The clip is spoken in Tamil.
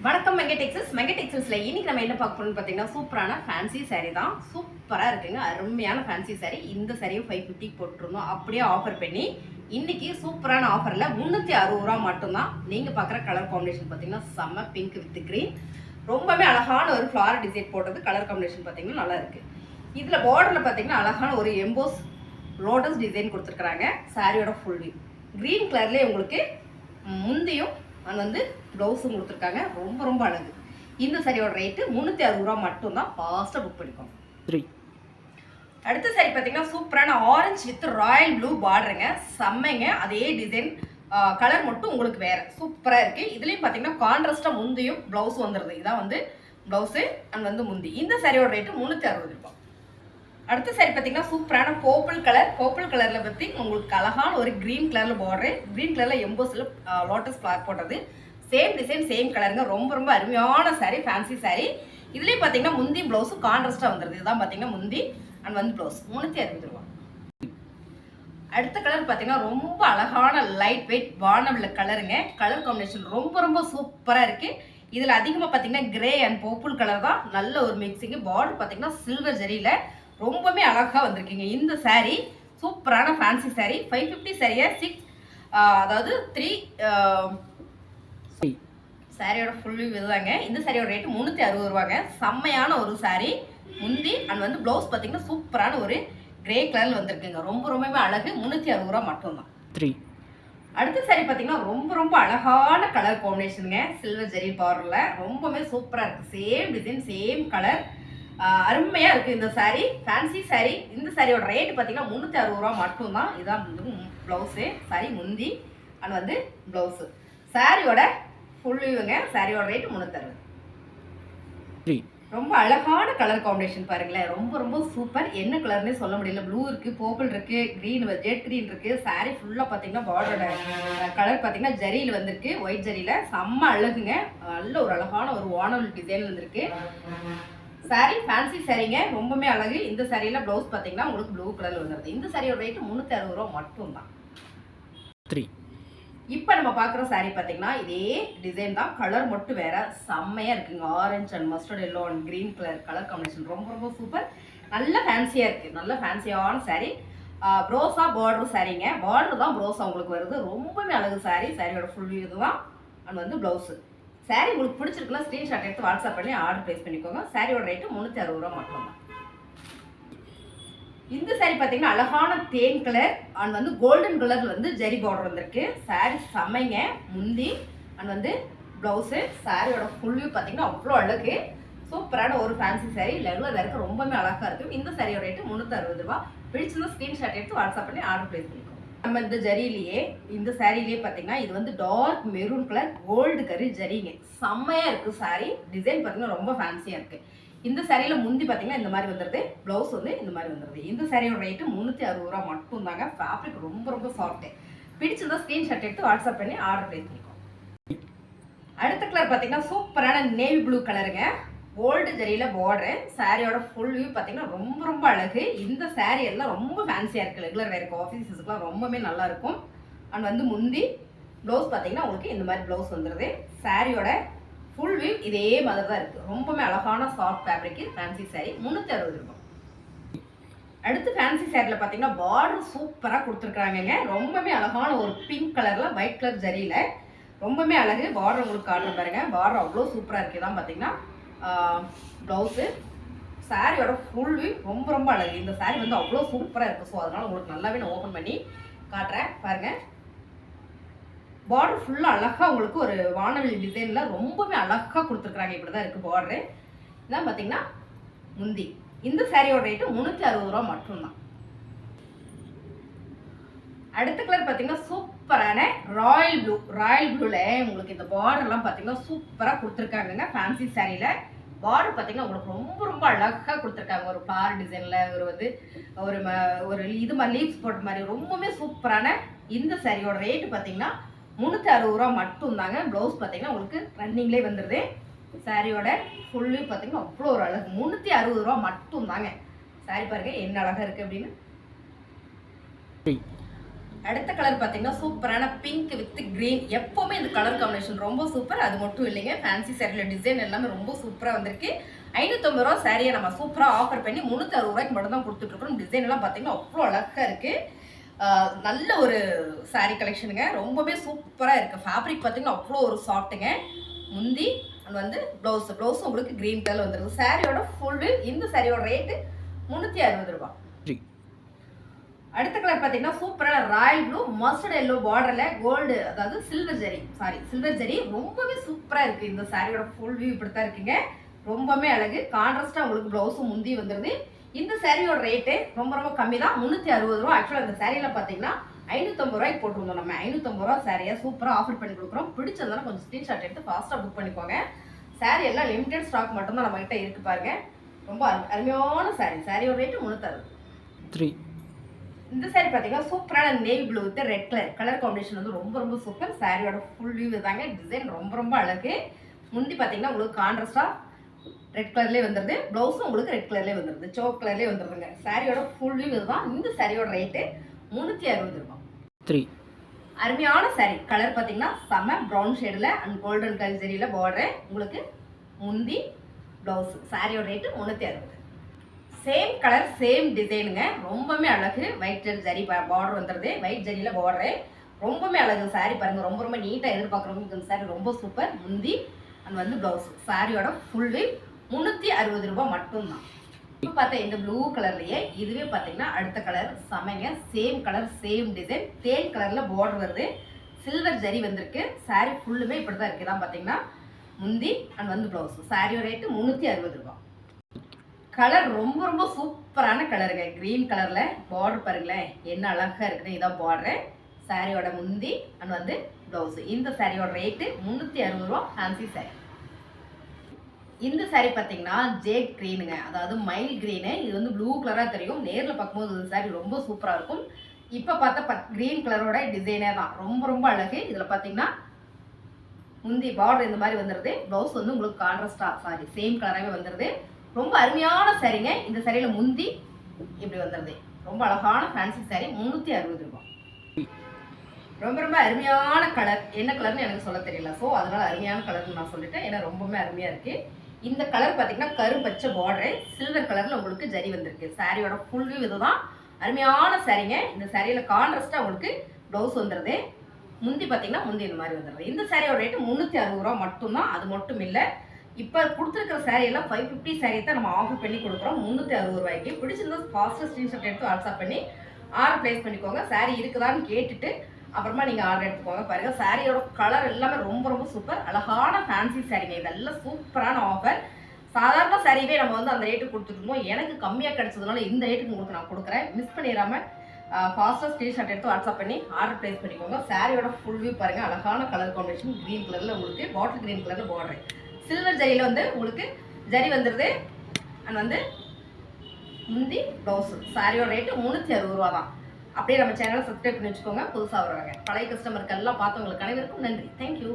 வணக்கம் மெங்க டெக்ஸ்டைல்ஸ்ல இன்னைக்கு நம்ம என்ன பார்க்க போறோம்னு பார்த்தீங்கன்னா சூப்பரான ஃபேன்சி saree தான். சூப்பரா இருக்குங்க, அருமையான ஃபேன்சி saree. இந்த சாரியும் 550 போட்டுருந்தோம், அப்படியே ஆஃபர் பண்ணி இன்னைக்கு சூப்பரான ஆஃபர்ல 360 ரூபா மட்டும்தான். நீங்க பார்க்குற கலர் காம்பினேஷன் பார்த்தீங்கன்னா செம்ம பிங்க் வித் கிரீன், ரொம்பவே அழகான ஒரு ஃப்ளார் டிசைன் போட்டது. கலர் காம்பினேஷன் பார்த்தீங்கன்னா நல்லா இருக்கு. இதுல பார்டர்ல பார்த்தீங்கன்னா அழகான ஒரு எம்போஸ் லோட்டஸ் டிசைன் கொடுத்துருக்காங்க. சாரியோட ஃபுல் வியூ கிரீன் கலர்லேயே உங்களுக்கு முந்தையும் வந்து ப்ளவுஸும் கொடுத்துருக்காங்க. ரொம்ப ரொம்ப அழகு. இந்த சாரியோட ரேட்டு 360 ரூபா மட்டும்தான். ஃபாஸ்ட்டாக புக் பண்ணிக்கோங்க. 3 அடுத்த சாரி பார்த்தீங்கன்னா சூப்பரான ஆரஞ்சு வித் ராயல் ப்ளூ பார்டருங்க, செம்மைங்க. அதே டிசைன் கலர் மட்டும் உங்களுக்கு வேற சூப்பராக இருக்குது. இதுலேயும் பார்த்தீங்கன்னா கான்ட்ராஸ்டாக முந்தியும் ப்ளவுஸ் வந்துடுது. இதான் வந்து ப்ளவுஸு அண்ட் வந்து முந்தி. இந்த சாரியோட ரேட்டு 360 ரூபா. அடுத்த சாரி பார்த்தீங்கன்னா சூப்பரான பர்பிள் கலரில் பற்றி உங்களுக்கு அழகான ஒரு க்ரீன் கலரில் பார்டரு, க்ரீன் கலரில் எம்போஸில் லோட்டஸ் ஃப்ளார் போட்டது. சேம் டிசைன் சேம் கலருங்க. ரொம்ப ரொம்ப அருமையான சாரி, ஃபேன்சி சாரி. இதுலேயும் பார்த்தீங்கன்னா முந்தி ப்ளவுஸும் கான்ட்ராஸ்டாக வந்துடுது. இதுதான் பார்த்தீங்கன்னா முந்தி அண்ட் வந்து ப்ளவுஸ் 360 ரூபா. அடுத்த கலர் பார்த்தீங்கன்னா ரொம்ப அழகான லைட் வெயிட் வானவில்ல கலருங்க. கலர் காம்பினேஷன் ரொம்ப ரொம்ப சூப்பராக இருக்குது. இதில் அதிகமாக பார்த்தீங்கன்னா கிரே அண்ட் பர்பிள் கலர் தான். நல்ல ஒரு மிக்சிங்கு. பார்டர் பார்த்தீங்கன்னா சில்வர் ஜரியில் ரொம்பவே அழகாக வந்திருக்கீங்க. இந்த சாரீ சூப்பரான ஃபேன்சி சாரீ. 550 சாரியை 6 அதாவது 3 சாரியோட ஃபுல் இதுதாங்க. இந்த சாரியோட ரேட்டு 360 ரூபாங்க. செம்மையான ஒரு சாரீ. முந்தி அண்ட் வந்து ப்ளவுஸ் பார்த்தீங்கன்னா சூப்பரான ஒரு கிரே கலரில் வந்திருக்குங்க. ரொம்ப ரொம்பவே அழகு. 360 ரூபா மட்டும்தான். 3 அடுத்த சாரி பார்த்தீங்கன்னா ரொம்ப ரொம்ப அழகான கலர் காம்பினேஷனுங்க. சில்வர் ஜெரி பார்டரில் ரொம்பவே சூப்பராக இருக்குது. சேம் டிசைன் சேம் கலர், அருமையாக இருக்குது இந்த சாரீ. ஃபேன்சி சாரீ. இந்த சாரியோட ரேட்டு பார்த்தீங்கன்னா 360 ரூபா மட்டும்தான். இதுதான் ப்ளவுஸு, சாரி முந்தி அண்ட் வந்து ப்ளவுஸு. சாரியோட ஃபுல் வியூங்க. சாரியோட ரேட்டு 360. ரொம்ப அழகான கலர் காம்பினேஷன் பாருங்களேன். ரொம்ப ரொம்ப சூப்பர். என்ன கலர்னே சொல்ல முடியல. ப்ளூ இருக்குது, பர்பிள் இருக்குது, க்ரீன் ஜெட் க்ரீன் இருக்குது. சாரீ ஃபுல்லாக பார்த்தீங்கன்னா பார்டரோட கலர் பார்த்தீங்கன்னா ஜரியில் வந்திருக்கு, ஒயிட் ஜரியில். செம்ம அழகுங்க. நல்ல ஒரு அழகான ஒரு வானல் டிசைன் வந்திருக்கு. சாரி ஃபேன்சி சாரீங்க, ரொம்பவே அழகு. இந்த சாரியில் ப்ளவுஸ் பார்த்தீங்கன்னா உங்களுக்கு ப்ளூ கலரில் வந்துடுது. இந்த சாரியோட ரேட்டு 360 ரூபா மட்டும்தான். 3 இப்போ நம்ம பார்க்குற சாரீ பார்த்தீங்கன்னா இதே டிசைன் தான், கலர் மட்டும் வேற. செம்மையாக இருக்குங்க. Orange and mustard yellow and green colour combination ரொம்ப ரொம்ப சூப்பர். நல்ல ஃபேன்சியாக இருக்குது. நல்ல ஃபேன்சியான சாரீ. ப்ரோஸா பார்டர் சாரீங்க. பார்டர் தான் ப்ரோஸா உங்களுக்கு வருது. ரொம்பவே அழகு சாரீ. சாரியோட ஃபுல் இது தான் அண்ட் வந்து ப்ளவுஸு. சாரீ உங்களுக்கு பிடிச்சிருக்குன்னா ஸ்க்ரீன்ஷாட் எடுத்து வாட்ஸ்அப் பண்ணி ஆர்டர் ப்ளேஸ் பண்ணிக்கோங்க. சாரியோட ரேட்டு 360 ரூபா மட்டும்தான். இந்த சாரீ பார்த்தீங்கன்னா அழகான தேன் கலர் அண்ட் வந்து கோல்டன் கலர் வந்து ஜரி பார்டர் வந்திருக்கு. சாரீ செமைங்க. முந்தி அண்ட் வந்து ப்ளவுஸு. சாரியோட ஃபுல் வியூ பார்த்தீங்கன்னா அவ்வளோ அழகு. சூப்பரான ஒரு ஃபேன்சி சாரீ. லெவலில் இருக்க ரொம்பவே அழகாக இருக்கும். இந்த சாரியோட ரேட்டு 360 ரூபா. பிடிச்சிருந்தா ஸ்க்ரீன்ஷாட் எடுத்து வாட்ஸ்அப் பண்ணி ஆர்டர் ப்ளேஸ் பண்ணிக்கோங்க. நம்ம இந்த ஜரியிலேயே இந்த சாரிலேயே பார்த்தீங்கன்னா இது வந்து டார்க் மெரூன் கலர் கோல்டு கரி ஜரிங்க. செம்மையாக இருக்குது சாரீ. டிசைன் பார்த்தீங்கன்னா ரொம்ப ஃபேன்சியாக இருக்குது. இந்த சாரியில் முந்தி பார்த்தீங்கன்னா இந்த மாதிரி வந்துடுது, ப்ளவுஸ் வந்து இந்த மாதிரி வந்துடுது. இந்த சாரியோட ரேட்டு 360 ரூபா மட்டும் தாங்க. ஃபேப்ரிக் ரொம்ப ரொம்ப சாஃப்ட்டு. பிடிச்சிருந்தா ஸ்க்ரீன்ஷாட் எடுத்து வாட்ஸ்அப் பண்ணி ஆர்டர் ப்ளேஸ் பண்ணிக்கோங்க. அடுத்த கலர் பார்த்தீங்கன்னா சூப்பரான நேவி ப்ளூ கலருங்க. கோல்டு ஜரியில் பார்டரு. சாரியோட ஃபுல் வியூ பார்த்தீங்கன்னா ரொம்ப ரொம்ப அழகு. இந்த சாரீ எல்லாம் ரொம்ப ஃபேன்சியாக இருக்குது. ரெகுலர் வேறு ஆஃபீஸஸ்க்குலாம் ரொம்பவே நல்லாயிருக்கும். அண்ட் வந்து முந்தி ப்ளவுஸ் பார்த்தீங்கன்னா உங்களுக்கு இந்த மாதிரி ப்ளவுஸ் வந்துடுது. சாரியோட ஃபுல் வியூ இதே மாதிரி தான் இருக்குது. ரொம்பவே அழகான சாஃப்ட் ஃபேப்ரிக்கு ஃபேன்சி சாரீ. 360 ரூபா. அடுத்து ஃபேன்சி சாரியில் பார்த்தீங்கன்னா பார்டர் சூப்பராக கொடுத்துருக்குறாங்கங்க. ரொம்பவே அழகான ஒரு பிங்க் கலரில் ஒயிட் கலர் ஜரியில் ரொம்பவே அழகு. பார்டர் உங்களுக்கு காட்டுற பாருங்க. பார்டர் அவ்வளோ சூப்பராக இருக்குது. தான் பார்த்தீங்கன்னா ப்ளவுஸு. சாரியோட ஃபுல் வியூ ரொம்ப ரொம்ப அழகு. இந்த சாரீ வந்து அவ்வளோ சூப்பராக இருக்குது. ஸோ அதனால் உங்களுக்கு நல்லாவே நான் ஓப்பன் பண்ணி காட்டுறேன் பாருங்கள். பார்டர் ஃபுல்லாக அழகாக உங்களுக்கு ஒரு வானவில் டிசைனில் ரொம்பவே அழகாக கொடுத்துருக்குறாங்க. இப்படி தான் இருக்குது பார்டரு. இதான் பார்த்தீங்கன்னா முந்தி. இந்த சாரியோட ரேட்டு 360 ரூபா மட்டும்தான். அடுத்த கலர் பார்த்தீங்கன்னா சூப்பரான ராயல் ப்ளூ. ராயல் ப்ளூவில் உங்களுக்கு இந்த பார்டர்லாம் பார்த்தீங்கன்னா சூப்பராக கொடுத்துருக்காங்கங்க. ஃபேன்சி சாரியில் பார்டர் பார்த்தீங்கன்னா உங்களுக்கு ரொம்ப ரொம்ப அழகாக கொடுத்துருக்காங்க. ஒரு ஃப்ளார் டிசைனில் ஒரு வந்து ஒரு இது மாதிரி லீவ்ஸ் போட்ட மாதிரி ரொம்பவே சூப்பரான இந்த சாரியோட ரேட்டு பார்த்தீங்கன்னா 360 ரூபா மட்டும்தாங்க. ப்ளவுஸ் பார்த்தீங்கன்னா உங்களுக்கு ரன்னிங்லேயே வந்துடுது. சாரியோட ஃபுல்லு பார்த்தீங்கன்னா அவ்வளோ ஒரு அழகு. 360 ரூபா மட்டும்தாங்க. சாரி பாருங்கள் என்ன அழகாக இருக்குது அப்படின்னு. அடுத்த கலர் பார்த்தீங்கன்னா சூப்பரான பிங்க் வித் கிரீன். எப்போவுமே இந்த கலர் காம்பினேஷன் ரொம்ப சூப்பர். அது மட்டும் இல்லைங்க, ஃபேன்சி சாரியில் டிசைன் எல்லாமே ரொம்ப சூப்பராக வந்திருக்கு. 550 ரூபா சாரியை நம்ம சூப்பராக ஆஃபர் பண்ணி 360 ரூபாய்க்கு மட்டும் தான் கொடுத்துட்ருக்கோம். டிசைன் எல்லாம் பார்த்தீங்கன்னா அவ்வளோ அழகாக இருக்குது. நல்ல ஒரு சாரீ கலெக்ஷனுங்க, ரொம்பவே சூப்பராக இருக்குது. ஃபேப்ரிக் பார்த்தீங்கன்னா அவ்வளோ ஒரு சாஃப்ட்டுங்க. முந்தி அது வந்து ப்ளவுஸ் உங்களுக்கு க்ரீன் கலர் வந்துருக்கு. சாரியோட ஃபுல்லு இந்த சாரியோட ரேட்டு 360 ரூபா. அடுத்த கலர் பார்த்தீங்கன்னா சூப்பரான ராயல் ப்ளூ மஸ்டர்ட் எல்லோ பார்டரில் கோல்டு, அதாவது சில்வர் ஜரி ரொம்பவே சூப்பராக இருக்குது. இந்த சாரியோட ஃபுல் வியூ இப்படி தான் இருக்குங்க, ரொம்பவே அழகு. கான்ட்ராஸ்ட்டாக உங்களுக்கு ப்ளவுஸும் முந்தி வந்துடுது. இந்த சாரியோட ரேட்டு ரொம்ப ரொம்ப கம்மி தான், 360 ரூபா. ஆக்சுவலாக இந்த சாரியில் பார்த்தீங்கன்னா 550 ரூபாய்க்கு போட்டுருந்தோம். நம்ம 550 ரூபா சாரியாக சூப்பராக ஆஃபர் பண்ணி கொடுக்குறோம். பிடிச்சதுனால கொஞ்சம் ஸ்க்ரீன்ஷாட் எடுத்து ஃபாஸ்ட்டாக புக் பண்ணிக்கோங்க. சாரி எல்லாம் லிமிடெட் ஸ்டாக் மட்டும்தான் நம்மகிட்ட இருக்குது பாருங்க. ரொம்ப அருமையான சாரியோட ரேட்டு 360. இந்த சாரி பார்த்தீங்கன்னா சூப்பரான navy blue with red colour combination வந்து ரொம்ப ரொம்ப சூப்பர். சாரியோட ஃபுல் வியூ தாங்க. டிசைன் ரொம்ப ரொம்ப அழகு. முந்தி பார்த்தீங்கன்னா உங்களுக்கு கான்ட்ராஸ்டாக ரெட் கலர்லேயே வந்துடுது. ப்ளவுஸும் உங்களுக்கு ரெட் கலர்லேயே வந்துடுது, சோக் கலர்லேயே வந்துடுதுங்க. சாரியோட ஃபுல் வியூ இதுதான். இந்த சாரியோட ரேட்டு 360 ரூபா. அருமையான சாரி. கலர் பார்த்தீங்கன்னா செம்ம ப்ரௌன் ஷேடில் அண்ட் கோல்டன் கலர் ஜெரியில் பார்டர், உங்களுக்கு முந்தி ப்ளவுஸ். சாரியோட ரேட்டு 360. சேம் கலர் சேம் டிசைனுங்க, ரொம்பவே அழகு. ஒயிட் ஜரி பார்டர் வந்துடுது, ஒயிட் ஜரியில் பார்டரு ரொம்பவே அழகு. சாரி பாருங்கள், ரொம்ப ரொம்ப நீட்டாக எதிர்பார்க்குறவங்களுக்கு இந்த சாரி ரொம்ப சூப்பர். முந்தி அண்ட் வந்து ப்ளவுஸ். சாரியோட ஃபுல்லு 360 ரூபா மட்டும்தான். இப்போ பார்த்தா இந்த ப்ளூ கலர்லேயே இதுவே பார்த்தீங்கன்னா அடுத்த கலர் செமைங்க. சேம் கலர் சேம் டிசைன், தேன் கலரில் பார்டர் வருது, சில்வர் ஜரி வந்திருக்கு. சாரி ஃபுல்லுமே இப்படி தான் இருக்குது. தான் பார்த்தீங்கன்னா முந்தி அண்ட் வந்து ப்ளவுஸ். சாரியோட ரேட்டு 360 ரூபா. கலர் ரொம்ப ரொம்ப சூப்பரான கலருங்க. க்ரீன் கலரில் பார்டர் பாருங்களேன் என்ன அழகாக இருக்குன்னு. இதான் பார்டரு. சாரியோட முந்தி அண்ட் வந்து ப்ளவுஸு. இந்த சாரியோட ரேட்டு 360 ரூபா. Fancy sorry. இந்த சாரி பார்த்தீங்கன்னா ஜேட் க்ரீனுங்க, அதாவது மைல் க்ரீனு. இது வந்து ப்ளூ கலராக தெரியும், நேரில் பார்க்கும்போது இந்த சாரி ரொம்ப சூப்பராக இருக்கும். இப்போ பார்த்தா க்ரீன் கலரோட டிசைனே தான் ரொம்ப ரொம்ப அழகு. இதில் பார்த்தீங்கன்னா முந்தி பார்டர் இந்த மாதிரி வந்துடுது, ப்ளவுஸ் வந்து உங்களுக்கு கான்ட்ராஸ்டாக சேம் கலராகவே வந்துடுது. ரொம்ப அருமையான சாரிங்க. இந்த சாரியில் முந்தி இப்படி வந்துடுது. ரொம்ப அழகான ஃபேன்சி சாரி, 360 ரூபா. ரொம்ப ரொம்ப அருமையான கலர். என்ன கலர்னு எனக்கு சொல்ல தெரியல, ஸோ அதனால அருமையான கலர்னு நான் சொல்லிட்டேன். ஏன்னா ரொம்பவுமே அருமையாக இருக்குது. இந்த கலர் பார்த்தீங்கன்னா கரும்பச்சை பார்டரு, சில்வர் கலரில் உங்களுக்கு ஜரி வந்திருக்கு. சாரியோட ஃபுல் வியூ இதுதான். அருமையான சாரிங்க. இந்த சாரியில் கான்ட்ராஸ்ட்டாக உங்களுக்கு ப்ளவுஸ் வந்துடுது. முந்தி பார்த்தீங்கன்னா முந்தி இந்த மாதிரி வந்துடுது. இந்த சாரியோட ரேட்டு 360 ரூபா மட்டும்தான். அது மட்டும் இல்லை, இப்போ கொடுத்துருக்கிற சாரியெல்லாம் 550 சாரி தான் நம்ம ஆஃபர் பண்ணி கொடுக்குறோம் 360 ரூபாய்க்கு. பிடிச்சிருந்தா ஃபாஸ்ட்டாக ஸ்க்ரீன்ஷாட் எடுத்து வாட்ஸ்அப் பண்ணி ஆர்டர் ப்ளேஸ் பண்ணிக்கோங்க. சாரி இருக்குதான்னு கேட்டுட்டு அப்புறமா நீங்கள் ஆர்டர் எடுத்துக்கோங்க. பாருங்கள், சாரியோட கலர் எல்லாமே ரொம்ப ரொம்ப சூப்பர். அழகான ஃபேன்சி சாரிங்க. இதெல்லாம் சூப்பரான ஆஃபர். சாதாரண சாரியே நம்ம வந்து அந்த ரேட்டுக்கு கொடுத்துருந்தோம். எனக்கு கம்மியாக கிடைச்சதுனால இந்த ரேட்டுக்கு உங்களுக்கு நான் கொடுக்குறேன். மிஸ் பண்ணிடாமல் ஃபாஸ்ட்டாக ஸ்க்ரீன்ஷாட் எடுத்து வாட்ஸ்அப் பண்ணி ஆர்டர் ப்ளேஸ் பண்ணிக்கோங்க. சாரியோட ஃபுல் வியூ பாருங்கள். அழகான கலர் காம்பினேஷன், க்ரீன் கலரில் உங்களுக்கு பாட்டில் க்ரீன் கலரில் பார்டர், சில்வர் ஜரியில் வந்து உங்களுக்கு ஜரி வந்துடுது அண்ட் வந்து முந்தி ப்ளவுஸு. சாரியோட ரேட்டு 360 ரூபா தான். அப்படியே நம்ம சேனலை சப்ஸ்கிரைப் பண்ணி வச்சுக்கோங்க. புதுசாக வருவாங்க பழைய கஸ்டமருக்கு எல்லாம் பார்த்தவங்களுக்கு அனைவருக்கும் நன்றி. தேங்க்யூ.